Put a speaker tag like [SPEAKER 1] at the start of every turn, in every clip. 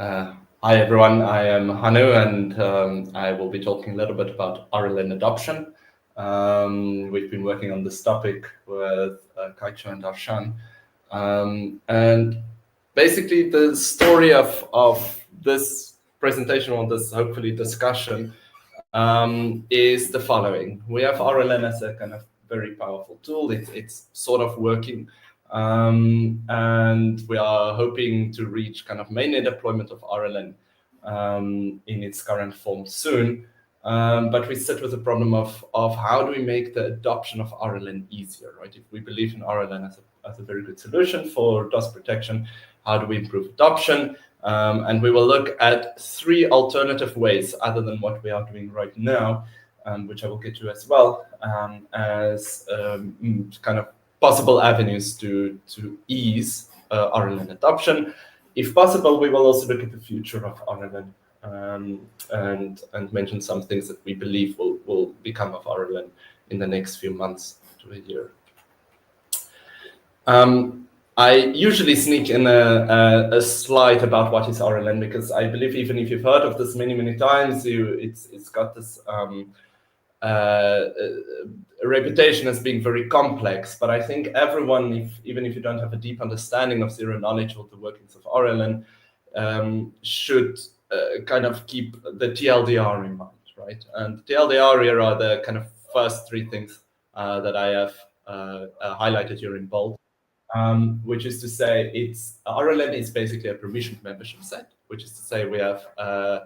[SPEAKER 1] Hi everyone, I am Hanu and I will be talking a little bit about RLN adoption. We've been working on this topic with Kaicho and Arshan. And basically the story of this presentation or this hopefully discussion is the following. We have RLN as a kind of very powerful tool. It's sort of working. And we are hoping to reach kind of mainnet deployment of RLN in its current form soon. But we sit with the problem of how do we make the adoption of RLN easier, right? If we believe in RLN as a very good solution for DOS protection, how do we improve adoption? And we will look at 3 alternative ways other than what we are doing right now, which I will get to as well, as kind of possible avenues to ease RLN adoption. If possible, we will also look at the future of RLN and mention some things that we believe will become of RLN in the next few months to a year. I usually sneak in a slide about what is RLN because I believe even if you've heard of this many times, it's got this a reputation as being very complex, but I think everyone, even if you don't have a deep understanding of zero knowledge of the workings of RLN, should kind of keep the TLDR in mind, right? And TLDR here are the kind of first 3 things that I have highlighted here in bold, which is to say RLN is basically a permissioned membership set, which is to say we have a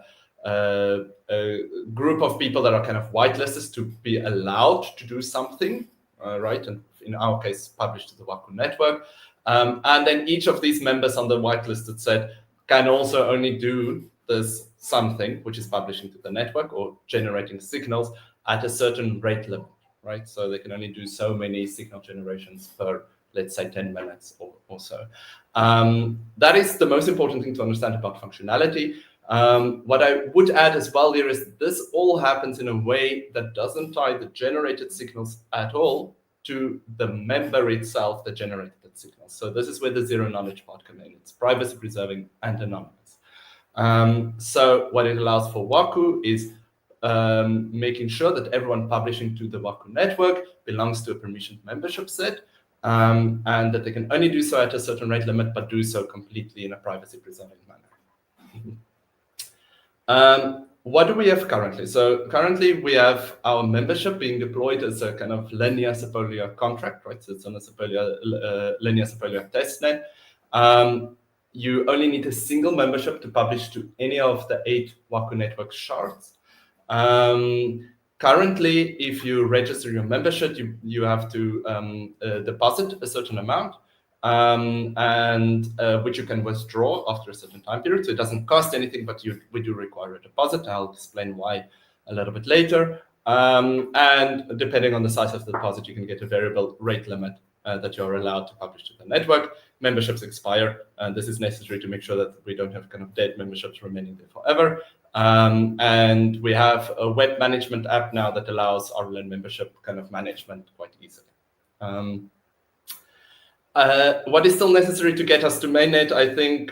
[SPEAKER 1] group of people that are kind of whitelisted to be allowed to do something, right? And in our case, published to the Waku network. And then each of these members on the whitelisted set can also only do this something, which is publishing to the network or generating signals at a certain rate limit, right? So they can only do so many signal generations per, let's say, 10 minutes or so. That is the most important thing to understand about functionality. What I would add as well here is this all happens in a way that doesn't tie the generated signals at all to the member itself that generated that signal. So this is where the zero knowledge part comes in. It's privacy preserving and anonymous. So what it allows for Waku is making sure that everyone publishing to the Waku network belongs to a permissioned membership set, and that they can only do so at a certain rate limit, but do so completely in a privacy preserving manner. What do we have currently? So currently we have our membership being deployed as a kind of linear Sepolia contract, right? So it's on a linear Sepolia testnet. You only need a single membership to publish to any of the 8 Waku network shards. Currently, if you register your membership, you have to deposit a certain amount, and which you can withdraw after a certain time period. So it doesn't cost anything, but we do require a deposit. I'll explain why a little bit later. And depending on the size of the deposit, you can get a variable rate limit that you're allowed to publish to the network. Memberships expire, and this is necessary to make sure that we don't have kind of dead memberships remaining there forever. And we have a web management app now that allows RLN membership kind of management quite easily. What is still necessary to get us to mainnet? I think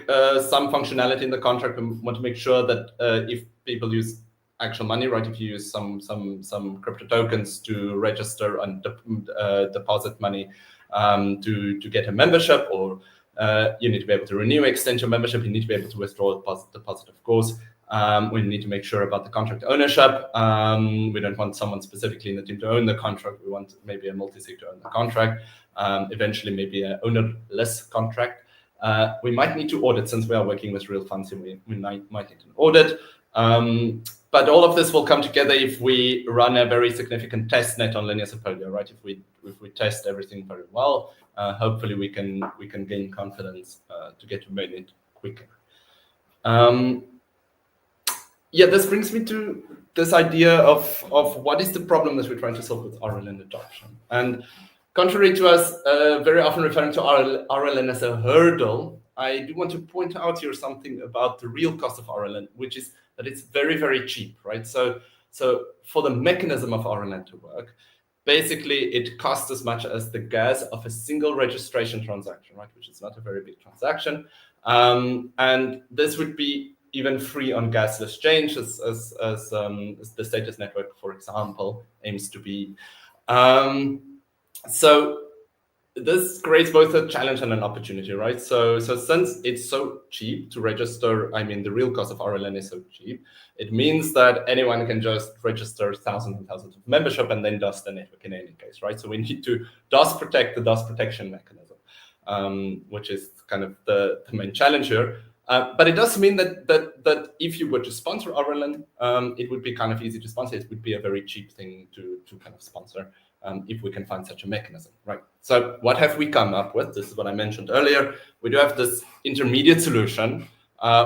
[SPEAKER 1] some functionality in the contract. We want to make sure that if people use actual money, right? If you use some crypto tokens to register and deposit money to get a membership, or you need to be able to renew, extend your membership. You need to be able to withdraw deposit, of course. We need to make sure about the contract ownership. We don't want someone specifically in the team to own the contract. We want maybe a multi-sig to own the contract. Eventually, maybe an ownerless contract. We might need to audit, since we are working with real funds, and we might need an audit. But all of this will come together if we run a very significant test net on linear Sepolia, right? If we test everything very well, hopefully we can gain confidence to get to mainnet quicker. Yeah, this brings me to this idea of what is the problem that we're trying to solve with RLN adoption. And contrary to us very often referring to RLN as a hurdle, I do want to point out here something about the real cost of RLN, which is that it's very, very cheap, right? So for the mechanism of RLN to work, basically it costs as much as the gas of a single registration transaction, right? Which is not a very big transaction. And this would be even free on gasless change, as the status network, for example, aims to be. So this creates both a challenge and an opportunity, right? So since it's so cheap to register, I mean, the real cost of RLN is so cheap, it means that anyone can just register thousands and thousands of membership and then DOS the network in any case, right? So we need to DOS protect the DOS protection mechanism, which is kind of the main challenge here. But it does mean that if you were to sponsor RLN, it would be kind of easy to sponsor. It would be a very cheap thing to kind of sponsor. If we can find such a mechanism, right? So what have we come up with? This is what I mentioned earlier. We do have this intermediate solution,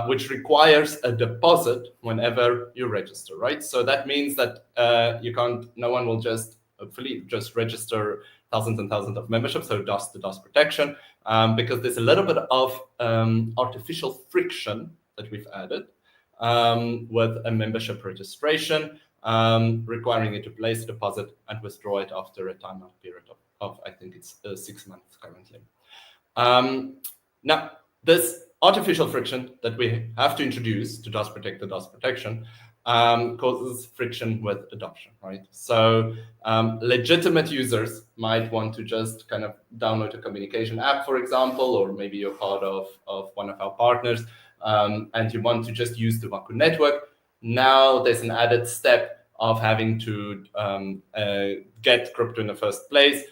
[SPEAKER 1] which requires a deposit whenever you register, right? So that means that no one will just hopefully just register thousands and thousands of memberships, so DOS to DOS protection, because there's a little bit of artificial friction that we've added with a membership registration, requiring you to place a deposit and withdraw it after a timeout period of I think it's 6 months currently. Now, this artificial friction that we have to introduce to DOS protect the DOS protection causes friction with adoption, right? So legitimate users might want to just kind of download a communication app, for example, or maybe you're part of one of our partners, and you want to just use the Waku network. Now there's an added step of having to get crypto in the first place,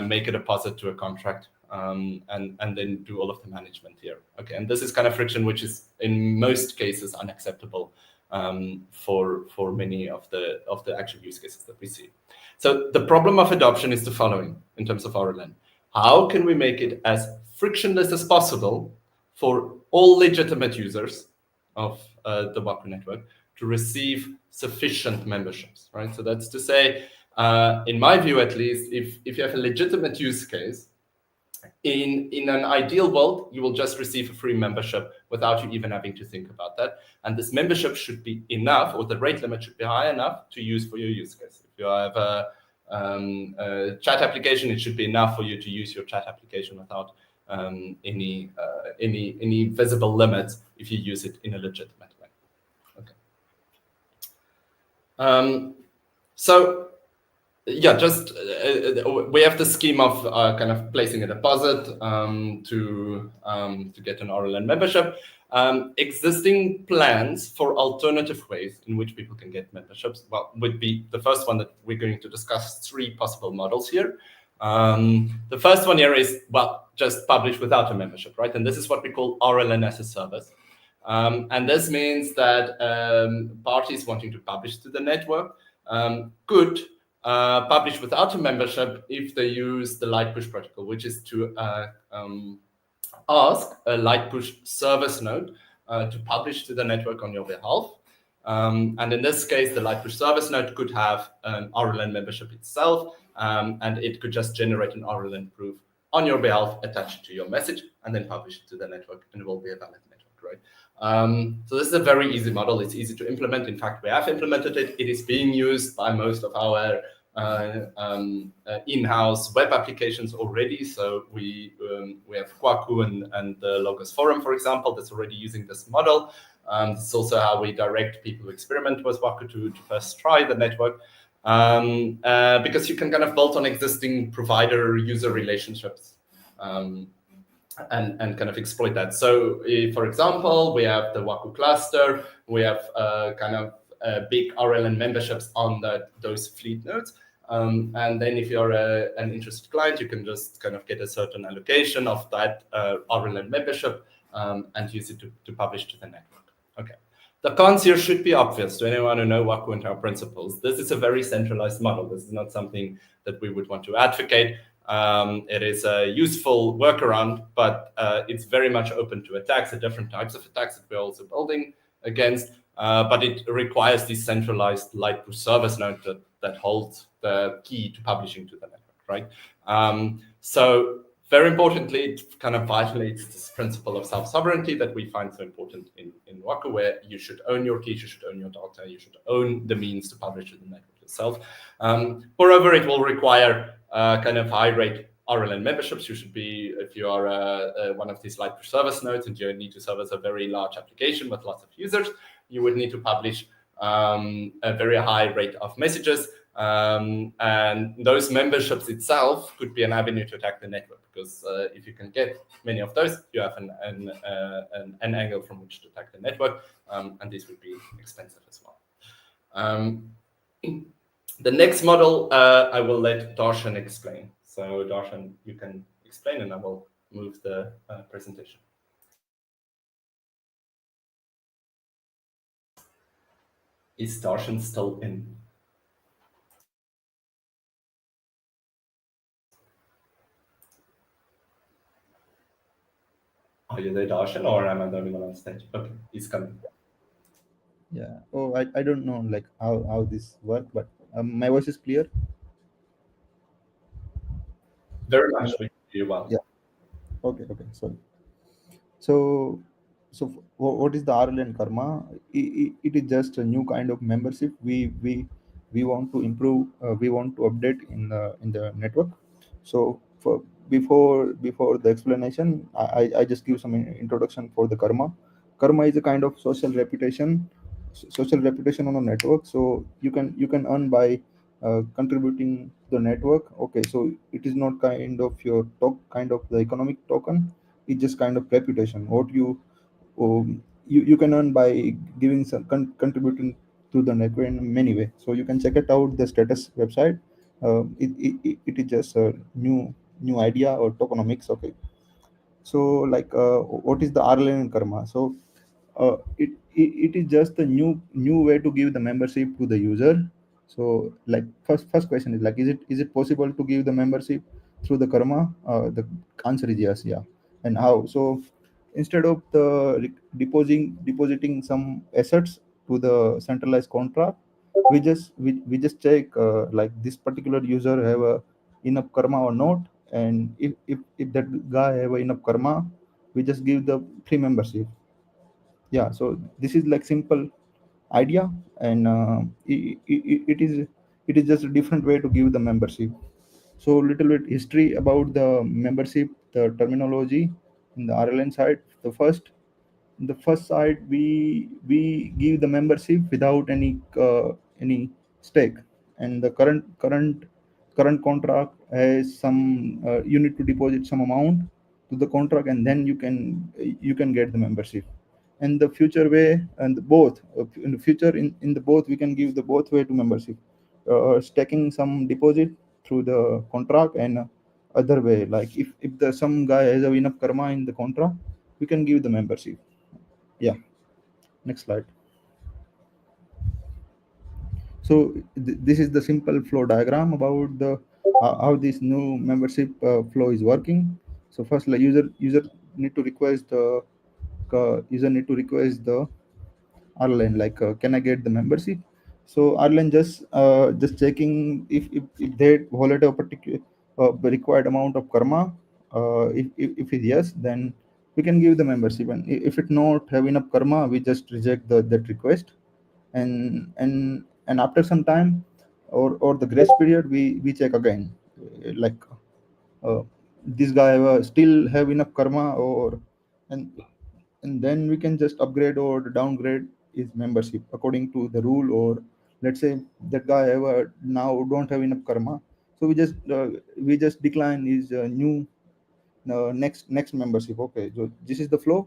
[SPEAKER 1] make a deposit to a contract, and then do all of the management here. Okay, and this is kind of friction which is in most cases unacceptable for many of the actual use cases that we see. So the problem of adoption is the following in terms of RLN. How can we make it as frictionless as possible for all legitimate users of the Waku network to receive sufficient memberships, right? So that's to say, in my view at least, if you have a legitimate use case, in an ideal world, you will just receive a free membership without you even having to think about that. And this membership should be enough, or the rate limit should be high enough to use for your use case. If you have a chat application, it should be enough for you to use your chat application without any visible limits if you use it in a legitimate way. Okay. So yeah, just we have the scheme of kind of placing a deposit to get an RLN membership. Existing plans for alternative ways in which people can get memberships, well, would be the first one that we're going to discuss 3 possible models here. The first one here is, well, just publish without a membership, right? And this is what we call RLN as a service. And this means that parties wanting to publish to the network could publish without a membership if they use the light push protocol, which is to ask a light push service node to publish to the network on your behalf. And in this case, the light push service node could have an RLN membership itself, and it could just generate an RLN proof on your behalf, attach it to your message, and then publish it to the network, and it will be a valid network, right? So this is a very easy model. It's easy to implement. In fact, we have implemented it. It is being used by most of our in-house web applications already. So we have Waku and the Logos Forum, for example, that's already using this model. It's also how we direct people who experiment with Waku to first try the network, because you can kind of build on existing provider-user relationships and kind of exploit that. So, for example, we have the Waku cluster. We have kind of big RLN memberships on those fleet nodes. And then if you're an interested client, you can just kind of get a certain allocation of that RLN membership and use it to publish to the network. Okay. The cons here should be obvious to anyone who knows Waku and our principles. This is a very centralized model. This is not something that we would want to advocate. It is a useful workaround, but it's very much open to attacks, the different types of attacks that we're also building against. But it requires this centralized light push service node that holds the key to publishing to the network, right? So very importantly, it kind of violates this principle of self-sovereignty that we find so important in Waku, where you should own your keys, you should own your data, you should own the means to publish to the network yourself. Moreover, it will require kind of high-rate RLN memberships. You should be, if you are one of these light service nodes and you need to service a very large application with lots of users, you would need to publish a very high rate of messages. And those memberships itself could be an avenue to attack the network, because if you can get many of those, you have an angle from which to attack the network, and this would be expensive as well. The next model I will let Darshan explain. So Darshan, you can explain, and I will move the presentation. Is Darshan still in? Are you there, Darshan, or am I the only one on stage? Okay, he's coming.
[SPEAKER 2] Yeah. Oh, I don't know like how this works, but my voice is clear.
[SPEAKER 1] Very much. We hear you well.
[SPEAKER 2] Yeah. Okay. Sorry. So, what is the RLN Karma? It is just a new kind of membership. We want to improve. We want to update in the network. So, before the explanation, I just give some introduction for the Karma. Karma is a kind of social reputation on a network. So you can earn by contributing to the network. Okay, so it is not kind of your kind of the economic token. It's just kind of reputation what you can earn by giving some contributing to the network in many ways. So you can check it out the status website. It is just a new idea or tokenomics. Okay, so like what is the RLN Karma? So it is just a new way to give the membership to the user. So like first question is like, is it possible to give the membership through the Karma? The answer is yes. Yeah. And how? So instead of the depositing some assets to the centralized contract, we just check like this particular user have a enough Karma or not. And if that guy have enough Karma, we just give the free membership. Yeah, so this is like simple idea. And it is just a different way to give the membership. So little bit history about the membership, the terminology in the RLN side. The first side, we give the membership without any stake. And the current contract has some you need to deposit some amount to the contract, and then you can get the membership. And the future way, and both in the future, in the both, we can give the both way to membership, staking some deposit through the contract, and other way, like if the some guy has enough Karma in the contract, we can give the membership. Yeah. Next slide. So this is the simple flow diagram about the how this new membership flow is working. So first, like user need to request the RLN, like can I get the membership? So RLN just checking if they hold a particular required amount of Karma. If it's yes, then we can give the membership. And if it not have enough Karma, we just reject that request. And after some time, or the grace period, we check again, like uh, this guy still have enough Karma, or and and then we can just upgrade or downgrade his membership according to the rule. Or let's say that guy ever now don't have enough Karma, so we just decline his new next membership. Okay, so this is the flow.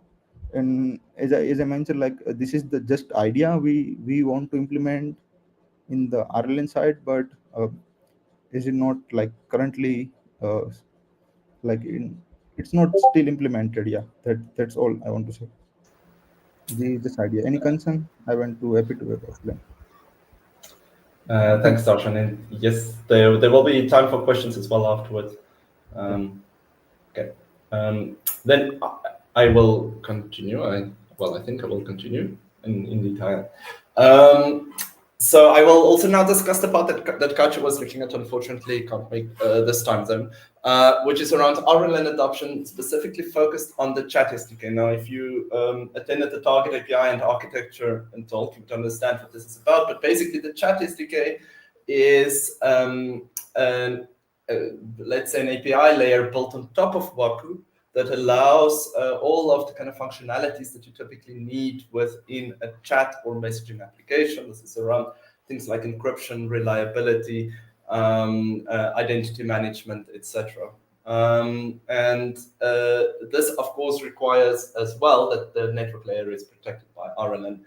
[SPEAKER 2] And as I mentioned, like this is the just idea we want to implement in the RLN side. But is it not like currently uh, like it's not still implemented. Yeah, that's all I want to say. This idea. Any concern? I went to happy to explain.
[SPEAKER 1] Thanks, Darshan. And yes, there will be time for questions as well afterwards. Okay. Then I will continue. I think I will continue in detail. So I will also now discuss the part that Kachi was looking at. Unfortunately, can't make this time zone, which is around RLN adoption, specifically focused on the chat SDK. Now, if you attended the target API and architecture and talk, you would understand what this is about. But basically, the chat SDK is let's say an API layer built on top of Waku that allows all of the kind of functionalities that you typically need within a chat or messaging application. This is around things like encryption, reliability, identity management, etc. This, of course, requires as well that the network layer is protected by RLN.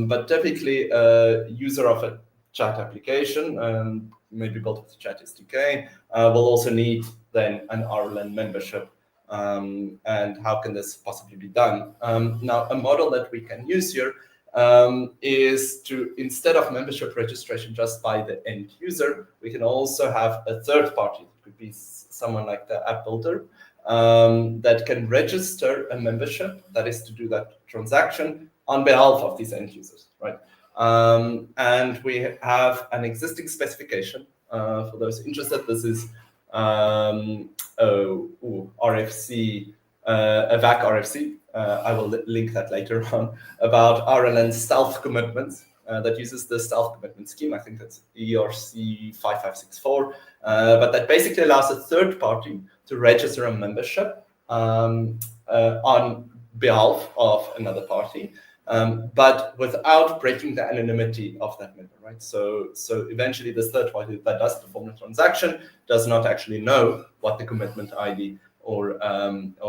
[SPEAKER 1] But typically, a user of a chat application, maybe built with the chat SDK, will also need then an RLN membership. And how can this possibly be done? Now, a model that we can use here is to, instead of membership registration just by the end user, we can also have a third party. It could be someone like the app builder that can register a membership, that is to do that transaction on behalf of these end users, right? And we have an existing specification for those interested. This is RFC, a VAC RFC. I will link that later on, about RLN stealth commitments that uses the stealth commitment scheme. I think that's ERC 5564, but that basically allows a third party to register a membership on behalf of another party, but without breaking the anonymity of that member, right? So eventually this third party that does perform the transaction does not actually know what the commitment ID or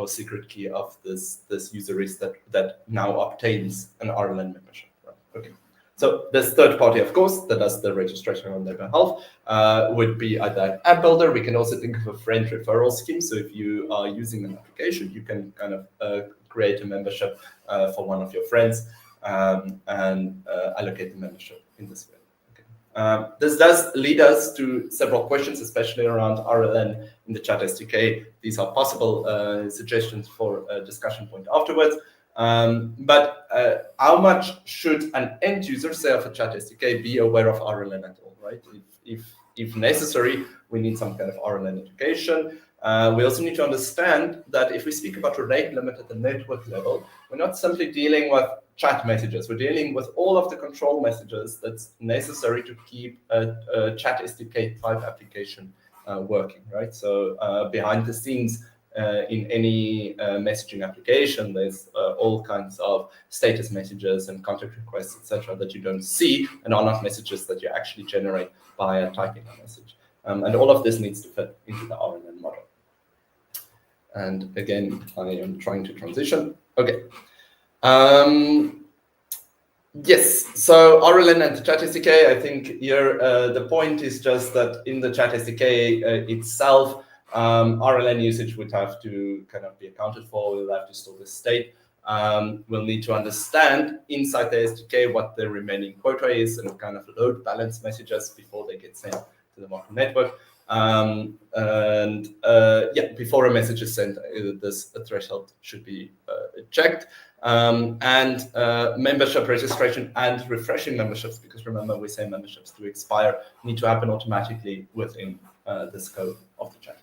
[SPEAKER 1] secret key of this user is that now obtains an RLN membership, right? Okay. So this third party, of course, that does the registration on their behalf would be either an app builder. We can also think of a friend referral scheme. So if you are using an application, you can kind of create a membership for one of your friends and allocate the membership in this way. Okay. This does lead us to several questions, especially around RLN in the chat SDK. These are possible suggestions for a discussion point afterwards. But how much should an end user, say, of a chat SDK, be aware of RLN at all, right? If necessary, we need some kind of RLN education. We also need to understand that if we speak about a rate limit at the network level, we're not simply dealing with chat messages. We're dealing with all of the control messages that's necessary to keep a chat SDK type application working, right? So behind the scenes, in any messaging application, there's all kinds of status messages and contact requests, etc., that you don't see and are not messages that you actually generate by typing a message. And all of this needs to fit into the RLN model. And again, I am trying to transition. Okay. Yes, so RLN and the chat SDK, I think here the point is just that in the chat SDK itself, RLN usage would have to kind of be accounted for. We'll have to store the state. We'll need to understand inside the SDK what the remaining quota is and kind of load balance messages before they get sent to the Waku network. Yeah, before a message is sent, this threshold should be checked. Membership registration and refreshing memberships, because remember we say memberships do expire, need to happen automatically within the scope of the chat.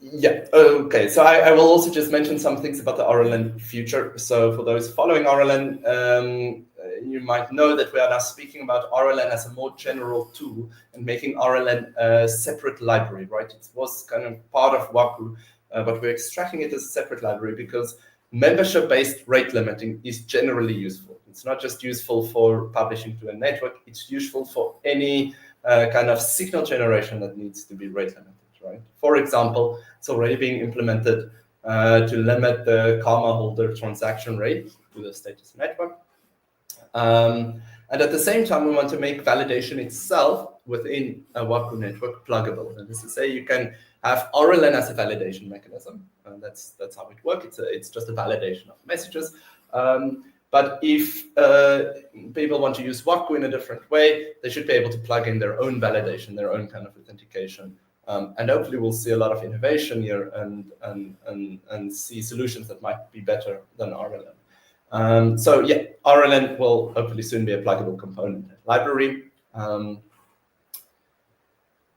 [SPEAKER 1] Yeah, okay, so I will also just mention some things about the RLN future. So for those following RLN, you might know that we are now speaking about RLN as a more general tool and making RLN a separate library, right? It was kind of part of Waku, but we're extracting it as a separate library because membership-based rate limiting is generally useful. It's not just useful for publishing to a network, it's useful for any kind of signal generation that needs to be rate limited, right? For example, it's already being implemented to limit the Karma holder transaction rate to the status network. And at the same time, we want to make validation itself within a Waku network pluggable. And this is to say you can have RLN as a validation mechanism. And that's how it works. It's just a validation of messages. But if people want to use Waku in a different way, they should be able to plug in their own validation, their own kind of authentication. And hopefully we'll see a lot of innovation here and see solutions that might be better than RLN. So yeah, RLN will hopefully soon be a pluggable component library.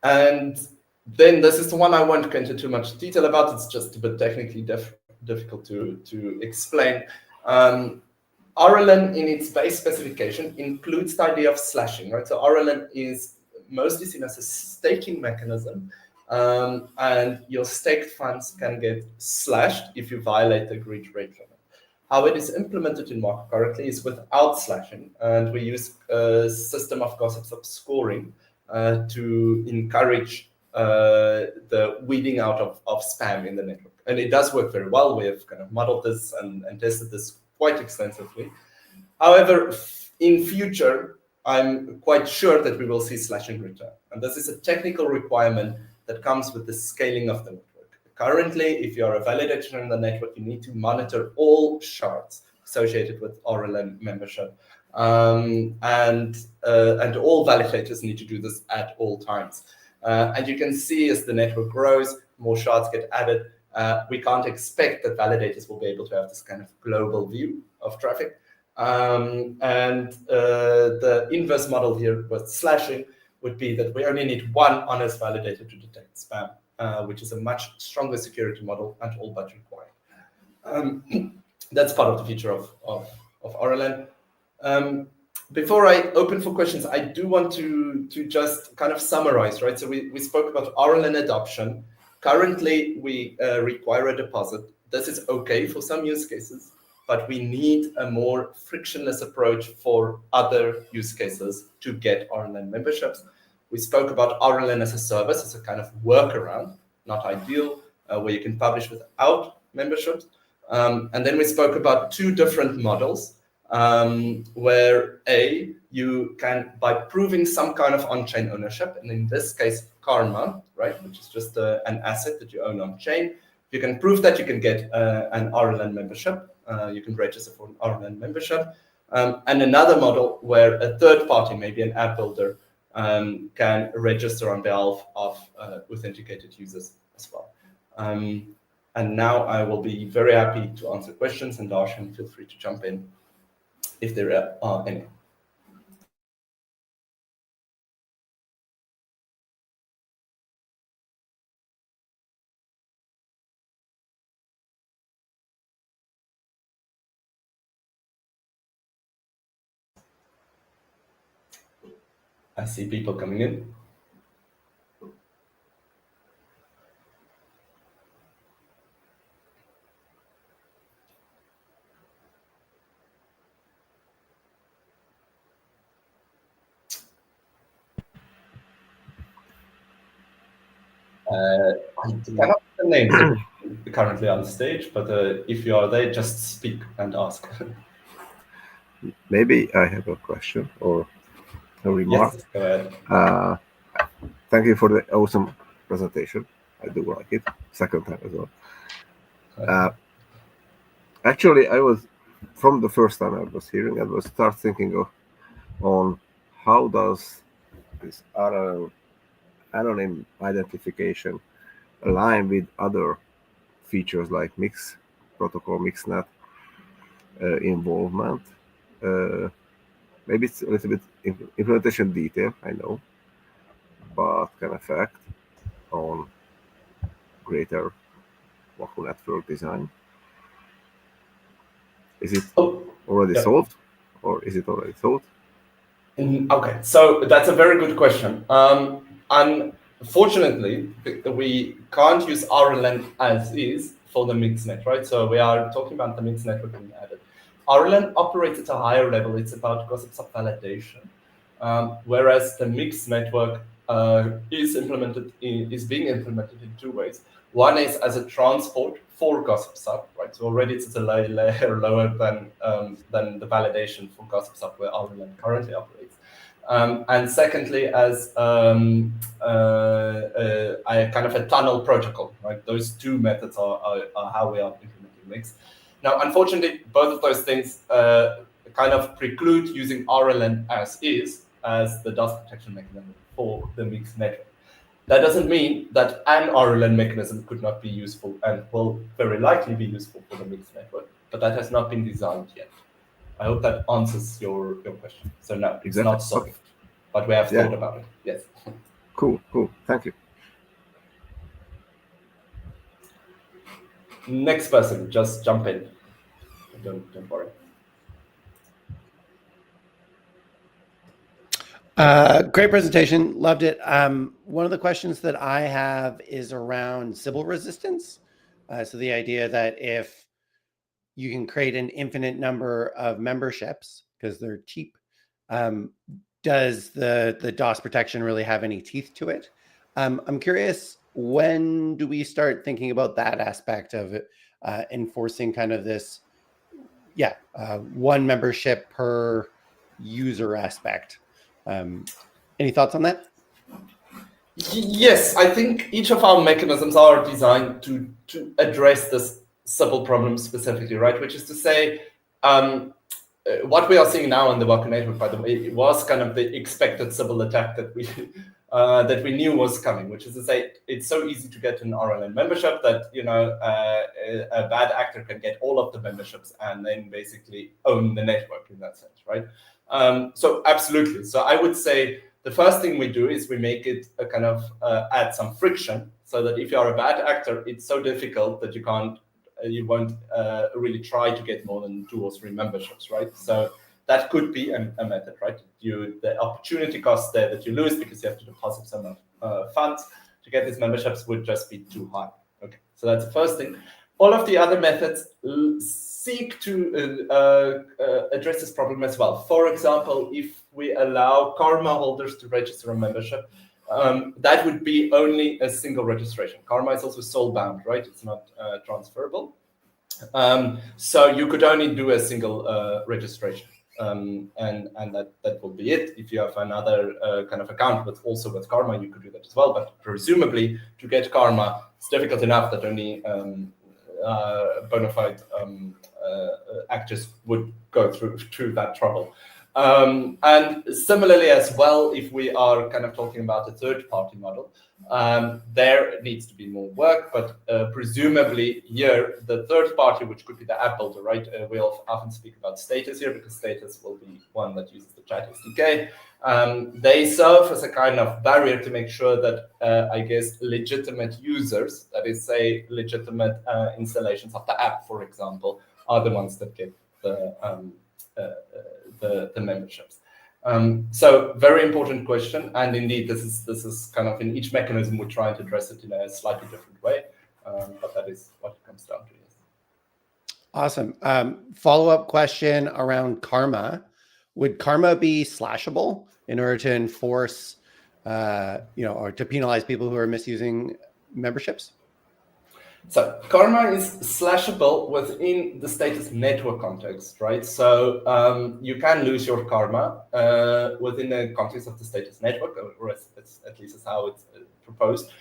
[SPEAKER 1] And then this is the one I won't go into too much detail about. It's just a bit technically difficult to explain. RLN in its base specification includes the idea of slashing, right? So RLN is mostly seen as a staking mechanism, and your staked funds can get slashed if you violate the agreed rate limit. How it is implemented in Waku currently is without slashing, and we use a system of gossip scoring to encourage the weeding out of spam in the network. And it does work very well. We have kind of modeled this and tested this quite extensively. However, in future, I'm quite sure that we will see slashing return. And this is a technical requirement that comes with the scaling of the network. Currently, if you are a validator in the network, you need to monitor all shards associated with RLN membership. And all validators need to do this at all times. And you can see as the network grows, more shards get added. We can't expect that validators will be able to have this kind of global view of traffic. The inverse model here with slashing would be that we only need one honest validator to detect spam, which is a much stronger security model and all but required. That's part of the feature of RLN. Before I open for questions, I do want to just kind of summarize, right? So we spoke about RLN adoption. Currently, we require a deposit. This is okay for some use cases, but we need a more frictionless approach for other use cases to get RLN memberships. We spoke about RLN as a service, as a kind of workaround, not ideal, where you can publish without memberships. And then we spoke about two different models, where you can, by proving some kind of on-chain ownership, and in this case, Karma, right, which is just an asset that you own on-chain. You can prove that you can get an RLN membership. You can register for an RLN membership. And another model where a third party, maybe an app builder, can register on behalf of authenticated users as well. And now I will be very happy to answer questions, and Darshan, feel free to jump in if there are any. I see people coming in. I cannot see the names currently on stage, but if you are there, just speak and ask.
[SPEAKER 3] Maybe I have a question or a remark.
[SPEAKER 1] Yes, go ahead.
[SPEAKER 3] Thank you for the awesome presentation. I do like it. Second time as well. Actually, I was, from the first time I was hearing, I was start thinking on how does this anonym identification align with other features like mix protocol, mixnet involvement. Maybe it's a little bit implementation detail, I know, but can affect on greater Waku network design. Is it already solved, or is it already solved?
[SPEAKER 1] Okay, so that's a very good question. Unfortunately, we can't use RLN as is for the mixed net, right? So we are talking about the mixed network being added. RLN operates at a higher level. It's about gossip sub-validation, whereas the mixed network is being implemented in two ways. One is as a transport for gossip sub, right? So already it's at a layer lower than the validation for gossip sub where RLN currently operates. And secondly, as a kind of a tunnel protocol, right? Those two methods are how we are implementing mix. Now, unfortunately, both of those things kind of preclude using RLN as is as the dust protection mechanism for the mixed network. That doesn't mean that an RLN mechanism could not be useful and will very likely be useful for the mixed network, but that has not been designed yet. I hope that answers your question. So no, it's not solved, but we have thought about it. Yes.
[SPEAKER 3] Cool. Thank you.
[SPEAKER 1] Next person, just jump in. Don't worry.
[SPEAKER 4] Great presentation. Loved it. One of the questions that I have is around Sybil resistance. So the idea that if you can create an infinite number of memberships because they're cheap, does the DOS protection really have any teeth to it? I'm curious, when do we start thinking about that aspect of it, enforcing kind of this, one membership per user aspect? Any thoughts on that?
[SPEAKER 1] Yes, I think each of our mechanisms are designed to address this Sybil problem specifically, right? Which is to say, what we are seeing now in the Waku network, by the way, it was kind of the expected Sybil attack that we knew was coming. Which is to say, it's so easy to get an RLN membership that a bad actor can get all of the memberships and then basically own the network in that sense, right? So absolutely. So I would say the first thing we do is we make it a kind of add some friction, so that if you are a bad actor, it's so difficult that you won't really try to get more than 2 or 3 memberships, right? So that could be a method, right? The opportunity cost there that you lose because you have to deposit some funds to get these memberships would just be too high. Okay, so that's the first thing. All of the other methods seek to address this problem as well. For example, if we allow Karma holders to register a membership, that would be only a single registration. Karma is also soul-bound, right? It's not transferable. So you could only do a single registration. And that will be it. If you have another kind of account but also with Karma, you could do that as well. But presumably, to get Karma, it's difficult enough that only bona fide actors would go through that trouble. And similarly as well, if we are kind of talking about a third-party model, there needs to be more work, but presumably here, the third party, which could be the app builder, right? We'll often speak about Status here because Status will be one that uses the chat SDK. They serve as a kind of barrier to make sure that, I guess, legitimate users, that is, say, legitimate installations of the app, for example, are the ones that get the memberships. So very important question, and indeed this is kind of in each mechanism we try to address it in a slightly different way, but that is what it comes down to. Yes.
[SPEAKER 4] Awesome. Follow-up question around Karma. Would Karma be slashable in order to enforce, or to penalize people who are misusing memberships?
[SPEAKER 1] So Karma is slashable within the Status network context, right? So you can lose your Karma within the context of the Status network, or at least is how it's proposed.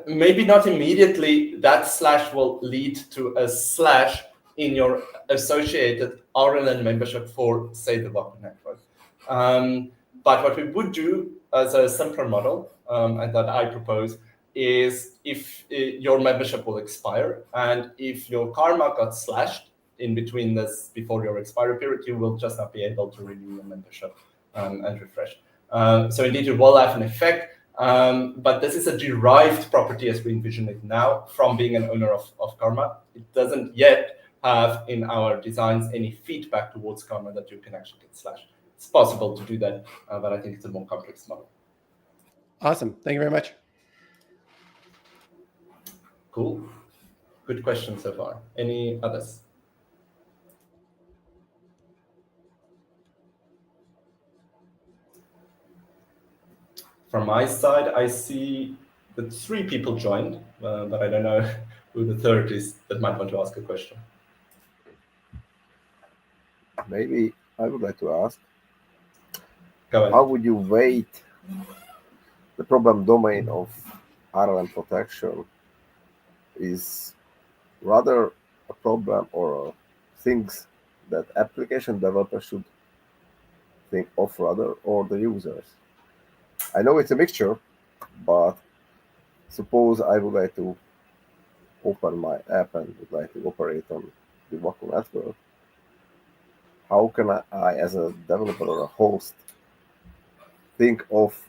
[SPEAKER 1] Maybe not immediately. That slash will lead to a slash in your associated RLN membership for, say, the Waku network. But what we would do as a simpler model, and that I propose, is if your membership will expire, and if your Karma got slashed in between this before your expiry period, you will just not be able to renew your membership and refresh. So indeed, it will have an effect, but this is a derived property as we envision it now from being an owner of Karma. It doesn't yet have in our designs any feedback towards Karma that you can actually get slashed. It's possible to do that, but I think it's a more complex model.
[SPEAKER 4] Awesome. Thank you very much.
[SPEAKER 1] Cool. Good question so far. Any others? From my side, I see that 3 people joined, but I don't know who the third is that might want to ask a question.
[SPEAKER 3] Maybe I would like to ask,
[SPEAKER 1] Go ahead.
[SPEAKER 3] how would you weight the problem domain of RLN protection is rather a problem or things that application developers should think of rather, or the users? I know it's a mixture, but suppose I would like to open my app and would like to operate on the Waku network. How can I, as a developer or a host, think of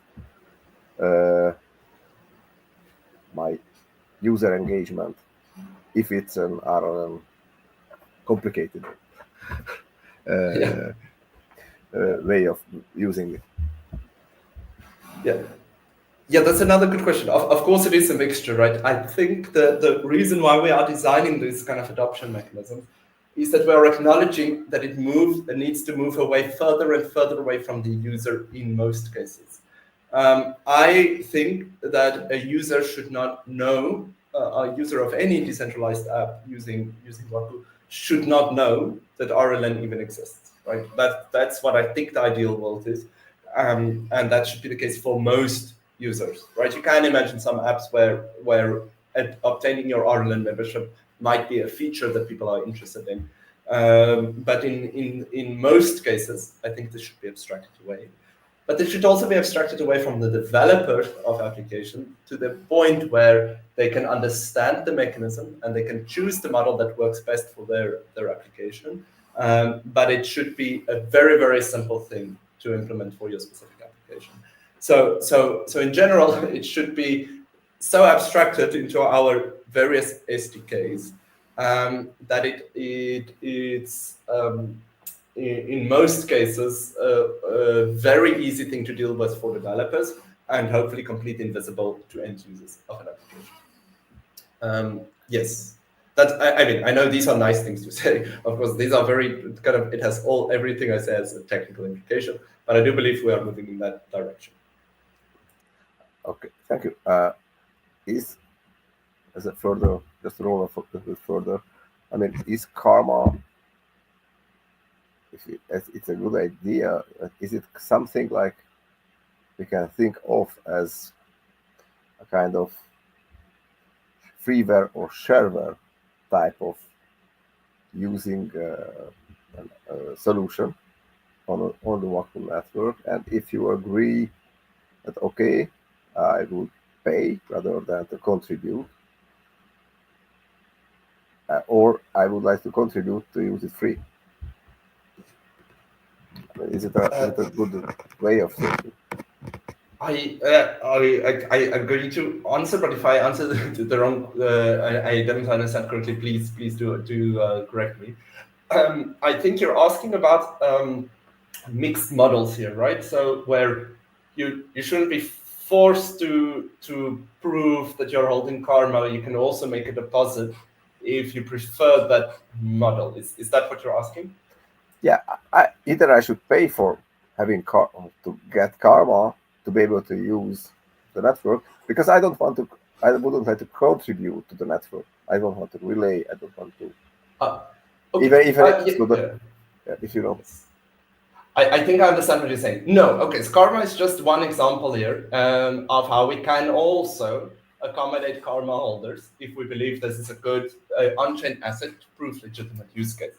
[SPEAKER 3] my user engagement if it's an RLN complicated? way of using it?
[SPEAKER 1] Yeah, that's another good question. Of course, it is a mixture, right? I think the reason why we are designing this kind of adoption mechanism is that we're acknowledging that it needs to move away further and further away from the user in most cases. I think that a user should not know, a user of any decentralized app using Waku should not know that RLN even exists, right? That's what I think the ideal world is. And that should be the case for most users, right? You can imagine some apps where obtaining your RLN membership might be a feature that people are interested in. But in most cases, I think this should be abstracted away. But this should also be abstracted away from the developer of application to the point where they can understand the mechanism and they can choose the model that works best for their application. But it should be a very, very simple thing to implement for your specific application. So in general, it should be so abstracted into our various SDKs that it's in most cases a very easy thing to deal with for developers and hopefully completely invisible to end users of an application. Yes. I mean, I know these are nice things to say. Of course, these are very kind of, it has everything I say has a technical implication, but I do believe we are moving in that direction.
[SPEAKER 3] Okay, thank you. As a further, just to roll a bit further, I mean, is karma, it's a good idea, is it something like we can think of as a kind of freeware or shareware type of using a solution on the Waku network? And if you agree that, okay, I would pay rather than to contribute, or I would like to contribute to use it free. Is it a good way of thinking?
[SPEAKER 1] I'm going to answer, but if I answer the wrong, I don't understand correctly, please do correct me. I think you're asking about mixed models here, right? So where you shouldn't be forced to prove that you're holding karma. You can also make a deposit if you prefer that model. Is that what you're asking?
[SPEAKER 3] Yeah, either I should pay for having to get karma to be able to use the network, because I wouldn't like to contribute to the network. I don't want to relay. I don't want to. Okay. If you know.
[SPEAKER 1] I think I understand what you're saying. No, okay. So karma is just one example here of how we can also accommodate karma holders if we believe this is a good on-chain asset to prove legitimate use case.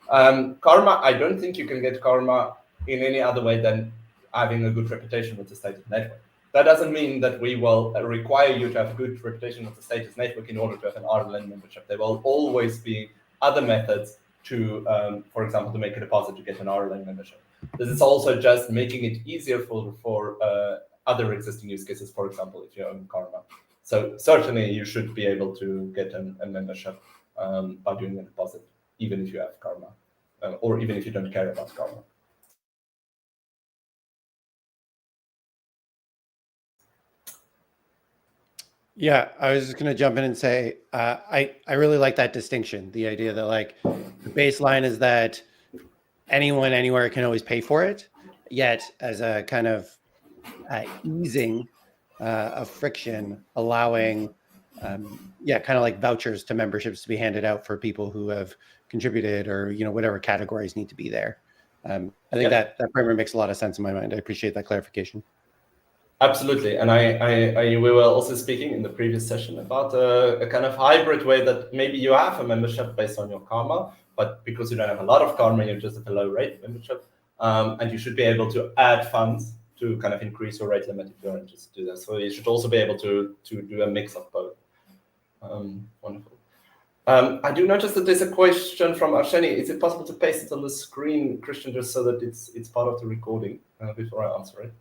[SPEAKER 1] Karma, I don't think you can get karma in any other way than having a good reputation with the status network. That doesn't mean that we will require you to have a good reputation with the status network in order to have an RLN membership. There will always be other methods to, for example, to make a deposit to get an RLN membership. This is also just making it easier for other existing use cases, for example, if you own karma. So certainly you should be able to get a membership by doing a deposit, even if you have karma, or even if you don't care about karma.
[SPEAKER 4] Yeah, I was just going to jump in and say, I really like that distinction. The idea that like the baseline is that anyone, anywhere can always pay for it, yet as a kind of easing of friction, allowing, kind of like vouchers to memberships to be handed out for people who have contributed, or whatever categories need to be there. I think that framework makes a lot of sense in my mind. I appreciate that clarification.
[SPEAKER 1] Absolutely, and we were also speaking in the previous session about a kind of hybrid way that maybe you have a membership based on your karma, but because you don't have a lot of karma, you just have a low rate membership, and you should be able to add funds to kind of increase your rate limit if you're interested to do that. So you should also be able to do a mix of both. Wonderful. I do notice that there's a question from Arsheni. Is it possible to paste it on the screen, Christian, just so that it's part of the recording before I answer it?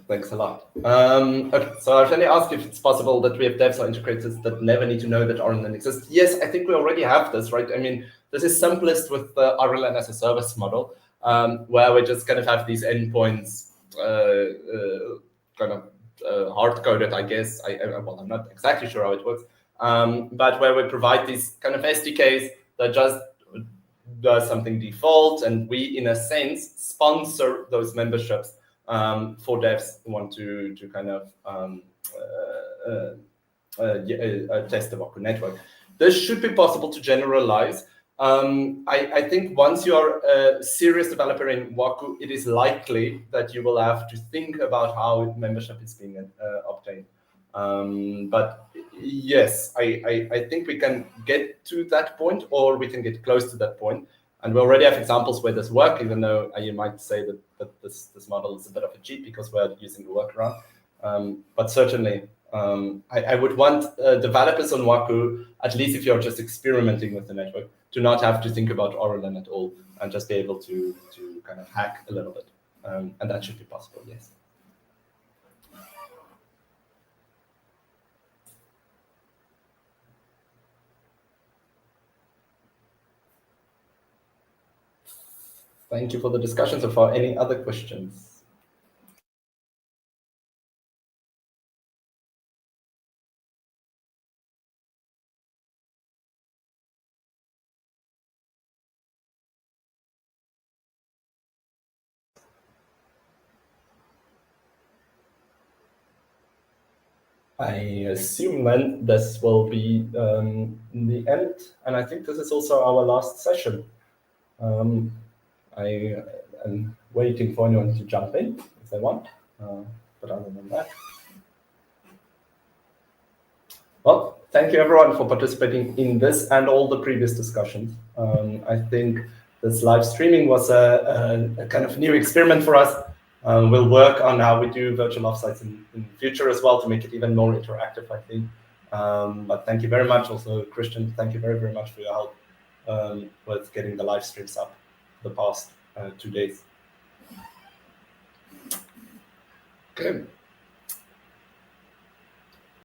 [SPEAKER 1] Thanks a lot. Okay, so I've only asked if it's possible that we have devs or integrators that never need to know that RLN exists. Yes, I think we already have this, right? I mean, this is simplest with the RLN as a service model, where we just kind of have these endpoints kind of hard-coded, I guess. Well, I'm not exactly sure how it works, but where we provide these kind of SDKs that just does something default, and we, in a sense, sponsor those memberships for devs who want to kind of test the Waku network. This should be possible to generalize. I think once you are a serious developer in Waku, it is likely that you will have to think about how membership is being obtained. But yes, I think we can get to that point, or we can get close to that point. And we already have examples where this works, even though you might say that this model is a bit of a cheat because we're using a workaround. But certainly, I would want developers on Waku, at least if you're just experimenting with the network, to not have to think about RLN at all and just be able to kind of hack a little bit. And that should be possible, yes. Thank you for the discussion so far. Any other questions? I assume then this will be the end, and I think this is also our last session. I am waiting for anyone to jump in if they want, but other than that, well, thank you everyone for participating in this and all the previous discussions. I think this live streaming was a kind of new experiment for us. We'll work on how we do virtual offsites in the future as well to make it even more interactive, I think. But thank you very much. Also, Christian, thank you very, very much for your help with getting the live streams up the past 2 days. Okay.